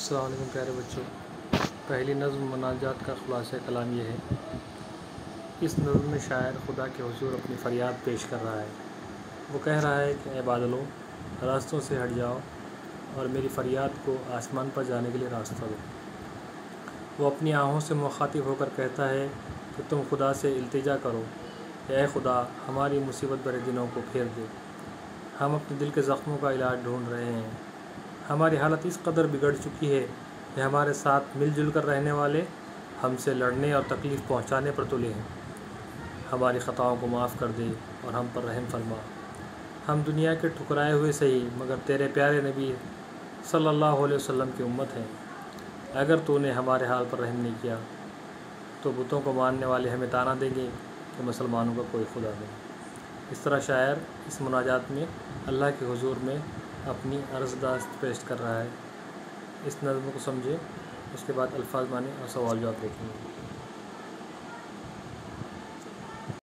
السلام علیکم پیارے بچوں، پہلی نظم مناجات کا خلاصہ کلام یہ ہے۔ اس نظم میں شاعر خدا کے حضور اپنی فریاد پیش کر رہا ہے۔ وہ کہہ رہا ہے کہ اے بادلوں، راستوں سے ہٹ جاؤ اور میری فریاد کو آسمان پر جانے کے لیے راستہ دو۔ وہ اپنی آہوں سے مخاطب ہو کر کہتا ہے کہ تم خدا سے التجا کرو کہ اے خدا، ہماری مصیبت بھرے دنوں کو پھیر دے۔ ہم اپنے دل کے زخموں کا علاج ڈھونڈ رہے ہیں۔ ہماری حالت اس قدر بگڑ چکی ہے کہ ہمارے ساتھ مل جل کر رہنے والے ہم سے لڑنے اور تکلیف پہنچانے پر تلے ہیں۔ ہماری خطاؤں کو معاف کر دے اور ہم پر رحم فرما۔ ہم دنیا کے ٹھکرائے ہوئے صحیح مگر تیرے پیارے نبی صلی اللہ علیہ وسلم کی امت ہیں۔ اگر تو نے ہمارے حال پر رحم نہیں کیا تو بتوں کو ماننے والے ہمیں طعنہ دیں گے کہ مسلمانوں کا کوئی خدا نہیں۔ اس طرح شاعر اس مناجات میں اللہ کے حضور میں اپنی عرضداشت پیش کر رہا ہے۔ اس نظم کو سمجھے، اس کے بعد الفاظ معنی اور سوال جواب دیکھیں گے۔